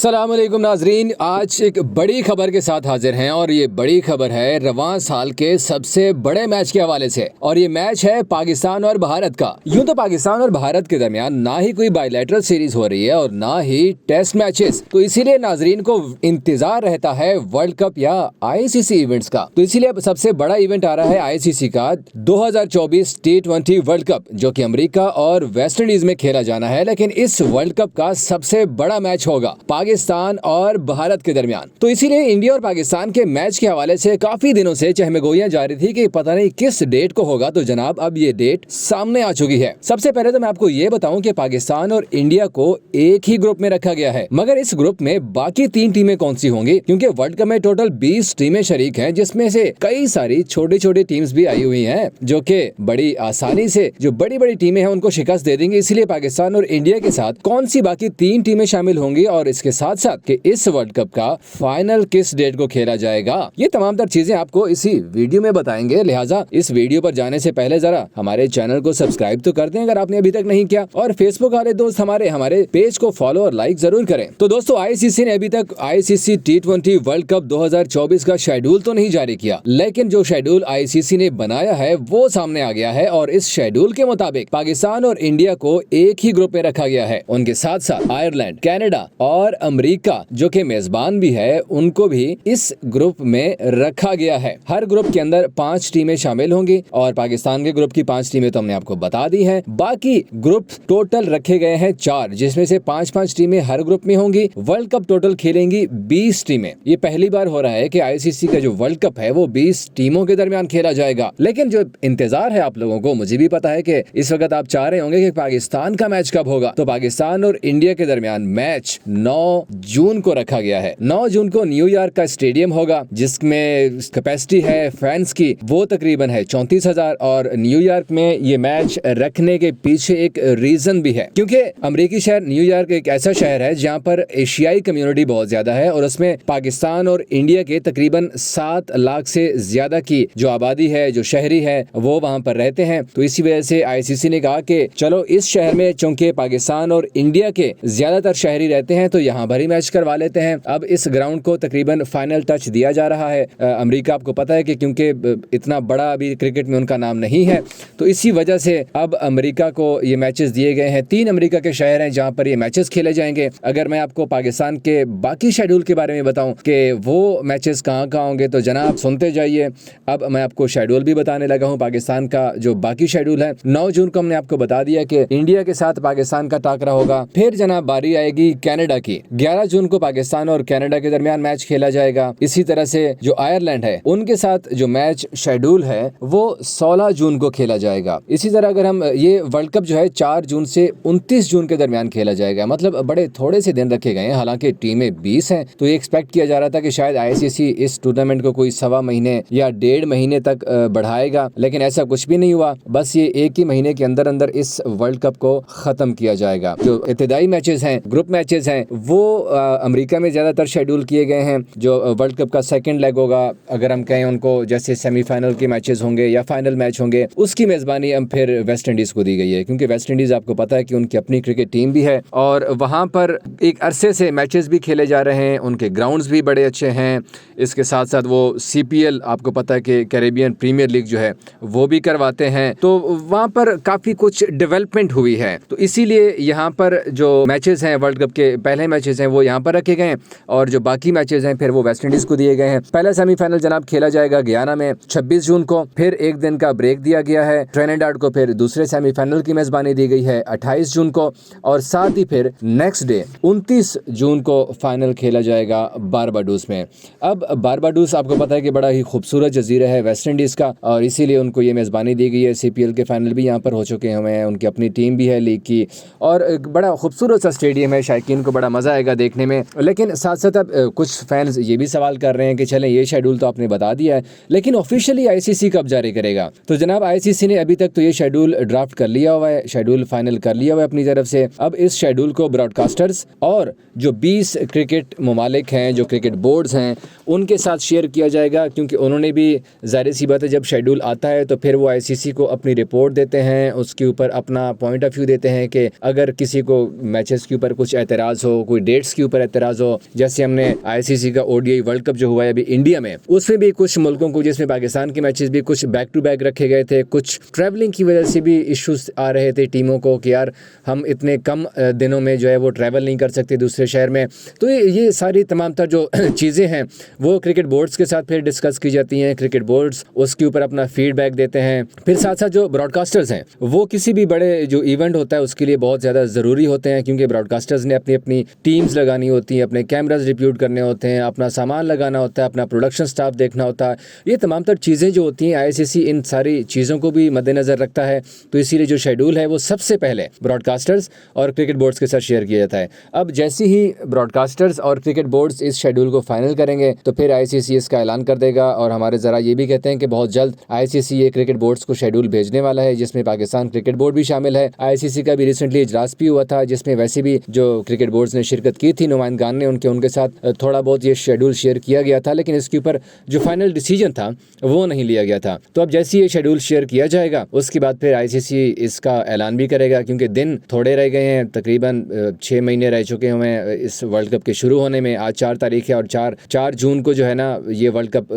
अस्सलाम वालेकुम नाजरीन, आज एक बड़ी खबर के साथ हाजिर हैं और ये बड़ी खबर है रवां साल के सबसे बड़े मैच के हवाले से। और ये मैच है पाकिस्तान और भारत का। यूं तो पाकिस्तान और भारत के दरमियान ना ही कोई बायलैटरल सीरीज हो रही है और ना ही टेस्ट मैचेस, तो इसीलिए नाजरीन को इंतजार रहता है वर्ल्ड कप या आईसीसी इवेंट्स का। तो इसीलिए अब सबसे बड़ा इवेंट आ रहा है आईसीसी का 2024 T20 वर्ल्ड कप, जो कि अमेरिका और वेस्ट इंडीज में खेला जाना है। लेकिन इस वर्ल्ड कप का सबसे बड़ा मैच होगा पाकिस्तान और भारत के दरमियान। तो इसीलिए इंडिया और पाकिस्तान के मैच के हवाले से काफी दिनों से चहमगोइयां जारी थी कि पता नहीं किस डेट को होगा। तो जनाब अब ये डेट सामने आ चुकी है। सबसे पहले तो मैं आपको ये बताऊं कि पाकिस्तान और इंडिया को एक ही ग्रुप में रखा गया है, मगर इस ग्रुप में बाकी 3 टीमें कौन सी होंगी, क्योंकि वर्ल्ड कप में टोटल 20 टीमें शरीक हैं, जिसमें से कई सारी छोटी छोटी टीम्स भी आई हुई हैं, जो कि बड़ी आसानी से जो बड़ी बड़ी टीमें हैं उनको शिकस्त दे देंगी। इसलिए पाकिस्तान और इंडिया के साथ कौन सी बाकी 3 टीमें शामिल होंगी और इसके साथ साथ कि इस वर्ल्ड कप का फाइनल किस डेट को खेला जाएगा, ये तमाम तर चीजें आपको इसी वीडियो में बताएंगे। लिहाजा इस वीडियो पर जाने से पहले जरा हमारे चैनल को सब्सक्राइब तो कर दें अगर आपने अभी तक नहीं किया, और फेसबुक वाले दोस्त हमारे पेज को फॉलो और लाइक जरूर करें। तो दोस्तों, आईसीसी ने अभी तक आईसीसी T20 वर्ल्ड कप 2024 का शेड्यूल तो नहीं जारी किया, लेकिन जो शेड्यूल आईसीसी ने बनाया है वो सामने आ गया है। और इस शेड्यूल के मुताबिक पाकिस्तान और इंडिया को एक ही ग्रुप में रखा गया है। उनके साथ साथ आयरलैंड, कनाडा और अमेरिका जो कि मेजबान भी है, उनको भी इस ग्रुप में रखा गया है। हर ग्रुप के अंदर 5 टीमें शामिल होंगी और पाकिस्तान के ग्रुप की 5 टीमें तो हमने आपको बता दी हैं। बाकी ग्रुप टोटल रखे गए हैं 4, जिसमें से 5-5 टीमें हर ग्रुप में होंगी। वर्ल्ड कप टोटल खेलेंगी 20 टीमें। ये पहली बार हो रहा है कि आईसीसी का जो वर्ल्ड कप है वो 20 टीमों के दरमियान खेला जाएगा। लेकिन जो इंतजार है आप लोगों को, मुझे भी पता है कि इस वक्त आप चाह रहे होंगे कि पाकिस्तान का मैच कब होगा। तो पाकिस्तान और इंडिया के दरमियान मैच 9 जून को रखा गया है। 9 जून को न्यूयॉर्क का स्टेडियम होगा, जिसमें कैपेसिटी है फैंस की वो तकरीबन है 34,000। और न्यूयॉर्क में ये मैच रखने के पीछे एक रीजन भी है, क्योंकि अमेरिकी शहर न्यूयॉर्क एक ऐसा शहर है जहां पर एशियाई कम्युनिटी बहुत ज्यादा है और उसमें पाकिस्तान और इंडिया के तकरीबन 7 लाख से ज्यादा की जो आबादी है, जो शहरी है, वो वहां पर रहते हैं। तो इसी वजह से आईसीसी ने कहा कि चलो इस शहर में चूंकि पाकिस्तान और इंडिया के ज्यादातर शहरी रहते हैं तो यहाँ पर ही मैच करवा लेते हैं। अब इस ग्राउंड को तकरीबन फाइनल टच दिया जा रहा है। अमेरिका आपको पता है कि क्योंकि इतना बड़ा अभी क्रिकेट में उनका नाम नहीं है, तो इसी वजह से अब अमेरिका को ये मैचेस दिए गए हैं। 3 अमेरिका के शहर हैं जहां पर ये मैचेस खेले जाएंगे। अगर मैं आपको पाकिस्तान के बाकी शेड्यूल के बारे में बताऊं कि वो मैचेस कहां कहां होंगे, तो जनाब सुनते जाइए। अब मैं आपको शेड्यूल भी बताने लगा हूं। पाकिस्तान का जो बाकी शेड्यूल है, 9 जून को हमने आपको बता दिया कि इंडिया के साथ पाकिस्तान का टाकरा होगा। फिर जनाब बारी आएगी कनाडा की। 11 जून को पाकिस्तान और कनाडा के दरमियान मैच खेला जाएगा। इसी तरह से जो आयरलैंड है उनके साथ जो मैच शेड्यूल है वो 16 जून को खेला जाएगा। इसी तरह अगर हम ये वर्ल्ड कप जो है 4 जून से 29 जून के दरमियान खेला जाएगा। मतलब बड़े थोड़े से दिन रखे गए हैं। हालांकि टीमें 20 हैं, तो ये एक्सपेक्ट किया जा रहा था कि शायद आईसीसी इस टूर्नामेंट को कोई 1.25 महीने या 1.5 महीने तक बढ़ाएगा, लेकिन ऐसा कुछ भी नहीं हुआ। बस ये एक ही महीने के अंदर अंदर इस वर्ल्ड कप को खत्म किया जाएगा। जो इब्तिदाई मैचेस हैं, ग्रुप मैचेस हैं, वो अमेरिका में ज्यादातर शेड्यूल किए गए हैं। जो वर्ल्ड कप का सेकंड लेग होगा, अगर हम कहें उनको, जैसे सेमीफाइनल के मैचेस होंगे या फाइनल मैच होंगे, उसकी मेजबानी हम फिर वेस्ट इंडीज को दी गई है, क्योंकि वेस्ट इंडीज आपको पता है कि उनकी अपनी क्रिकेट टीम भी है और वहां पर एक अरसे से मैचेस भी खेले जा रहे हैं। उनके ग्राउंड्स भी बड़े अच्छे हैं। इसके साथ साथ वो CPL आपको पता है कि कैरेबियन प्रीमियर लीग जो है वो भी करवाते हैं। तो वहां पर काफी कुछ डेवलपमेंट हुई है। तो इसीलिए यहाँ पर जो मैचेस हैं, वर्ल्ड कप के पहले मैचेस हैं, वो यहाँ पर रखे गए हैं और जो बाकी मैचेस हैं फिर वो वेस्ट इंडीज को दिए गए हैं। पहला सेमीफाइनल जनाब खेला जाएगा गयाना में 26 जून को। फिर एक दिन का ब्रेक दिया गया है ट्रिनिडाद को। फिर दूसरे सेमीफाइनल की मेजबानी दी गई है 28 जून को और साथ ही फिर नेक्स्ट डे 29 जून को फाइनल खेला जाएगा बारबाडोस में। अब बारबाडोस आपको पता है कि बड़ा ही खूबसूरत जजीरा है वेस्ट इंडीज का और इसीलिए उनको ये मेजबानी दी गई है। CPL के फाइनल भी यहाँ पर हो चुके हैं। उनकी अपनी टीम भी है लीग की और एक बड़ा खूबसूरत सा स्टेडियम है। शायकीन को बड़ा मजा आएगा देखने में। लेकिन साथ साथ अब कुछ फैंस ये भी सवाल कर रहे हैं कि चलें ये शेड्यूल तो आपने बता दिया है, लेकिन ऑफिशियली आईसीसी कब जारी करेगा। तो जनाब आईसीसी ने अभी तक तो ये शेड्यूल ड्राफ्ट कर लिया हुआ है, शेड्यूल फाइनल कर लिया हुआ है अपनी तरफ से। अब इस शेड्यूल को ब्रॉडकास्टर्स और जो 20 क्रिकेट ममालिक हैं, जो क्रिकेट बोर्ड्स हैं, उनके साथ शेयर किया जाएगा, क्योंकि उन्होंने भी जाहिर सी बात है जब शेड्यूल आता है तो फिर वो आईसीसी को अपनी रिपोर्ट देते हैं, उसके ऊपर अपना पॉइंट ऑफ व्यू देते हैं कि अगर किसी को मैचेस के ऊपर कुछ एतराज़ हो, कोई डेट्स के ऊपर एतराज़ हो। जैसे हमने आईसीसी का ओडीआई वर्ल्ड कप जो हुआ है अभी इंडिया में, उसमें भी कुछ मुल्कों को, जिसमें पाकिस्तान के मैचेस भी कुछ बैक टू बैक रखे गए थे, कुछ ट्रैवलिंग की वजह से भी इश्यूज आ रहे थे टीमों को कि यार हम इतने कम दिनों में जो है वो ट्रैवल नहीं कर सकते दूसरे शहर में। तो ये सारी तमाम तर जो चीज़ें हैं वो क्रिकेट बोर्ड्स के साथ फिर डिस्कस की जाती हैं। क्रिकेट बोर्ड्स उसके ऊपर अपना फीडबैक देते हैं। फिर साथ साथ जो ब्रॉडकास्टर्स हैं वो किसी भी बड़े जो इवेंट होता है उसके लिए बहुत ज़्यादा ज़रूरी होते हैं, क्योंकि ब्रॉडकास्टर्स ने अपनी अपनी टीम्स लगानी होती हैं, अपने कैमराज डिप्यूट करने होते हैं, अपना सामान लगाना होता है, अपना प्रोडक्शन स्टाफ देखना होता है। ये तमाम तर चीज़ें जो होती हैं आईसीसी इन सारी चीज़ों को भी मद्देनज़र रखता है। तो इसीलिए जो शेड्यूल है वो सबसे पहले ब्रॉडकास्टर्स और क्रिकेट बोर्ड्स के साथ शेयर किया जाता है। अब जैसे ही ब्रॉडकास्टर्स और क्रिकेट बोर्ड्स इस शेड्यूल को फाइनल करेंगे तो फिर आईसीसी इसका ऐलान कर देगा। और हमारे ज़रा ये भी कहते हैं कि बहुत जल्द आईसीसी ये क्रिकेट बोर्ड्स को शेड्यूल भेजने वाला है, जिसमें पाकिस्तान क्रिकेट बोर्ड भी शामिल है। आईसीसी का भी रिसेंटली इजलास भी हुआ था, जिसमें वैसे भी जो क्रिकेट बोर्ड्स ने शिरकत की थी, नुमाइंदगान ने उनके साथ थोड़ा बहुत ये शेड्यूल शेयर किया गया था, लेकिन इसके ऊपर जो फाइनल डिसीजन था वो नहीं लिया गया था। तो अब जैसे ये शेड्यूल शेयर किया जाएगा उसके बाद फिर आईसीसी इसका ऐलान भी करेगा, क्योंकि दिन थोड़े रह गए हैं, तकरीबन 6 महीने रह चुके हुए हैं इस वर्ल्ड कप के शुरू होने में। आज 4 तारीख है और 4 जून को जो है ना ये वर्ल्ड कप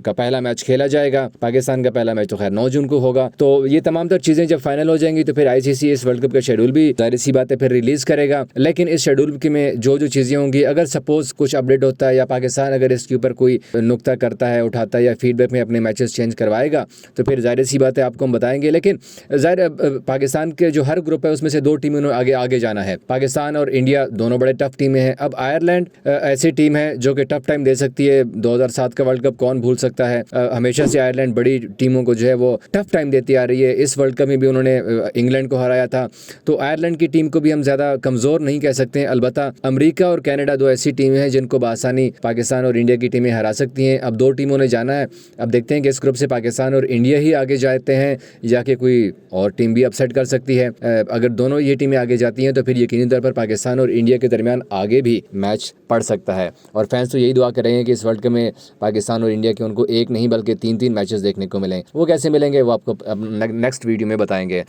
का पहला मैच खेला जाएगा। पाकिस्तान का पहला मैच तो खैर 9 जून को होगा। तो ये तमाम तर चीज़ें जब फाइनल हो जाएंगी तो फिर आईसीसी इस वर्ल्ड कप का शेड्यूल भी जाहिर सी बात है फिर रिलीज़ करेगा। लेकिन इस शेड्यूल के में जो चीज़ें होंगी, अगर सपोज कुछ अपडेट होता है या पाकिस्तान अगर इसके ऊपर कोई नुक्ता करता है, उठाता है या फीडबैक में अपने मैचेस चेंज करवाएगा तो फिर जाहिर सी बात है आपको हम बताएंगे। लेकिन जाहिर पाकिस्तान के जो हर ग्रुप है उसमें से 2 टीमों ने आगे जाना है। पाकिस्तान और इंडिया दोनों बड़े टफ टीमें हैं। अब आयरलैंड ऐसी टीम है जो कि टफ टाइम दे सकती है। 2007 का वर्ल्ड कप कौन भूल सकता है। हमेशा से आयरलैंड बड़ी टीमों को जो है वो टफ टाइम देती आ रही है। इस वर्ल्ड कप में भी उन्होंने इंग्लैंड को हराया था। तो आयरलैंड की टीम को भी हम ज़्यादा कमज़ोर नहीं कह सकते हैं। अलबत्ता अमेरिका और कनाडा 2 ऐसी टीमें हैं जिनको बआसानी पाकिस्तान और इंडिया की टीमें हरा सकती हैं। अब 2 टीमों ने जाना है। अब देखते हैं कि इस ग्रुप से पाकिस्तान और इंडिया ही आगे जाते हैं या कि कोई और टीम भी अपसेट कर सकती है। अगर दोनों ये टीमें आगे जाती हैं तो फिर यकीनी तौर पर पाकिस्तान और इंडिया के दरमियान आगे भी मैच पड़ सकता है। और फैंस तो यही दुआ कर रहे हैं कि इस वर्ल्ड कप में पाकिस्तान और इंडिया के उनको एक नहीं बल्कि 3-3 मैचेस देखने को मिलें। वो कैसे मिलेंगे वो आपको नेक्स्ट वीडियो में बताएंगे।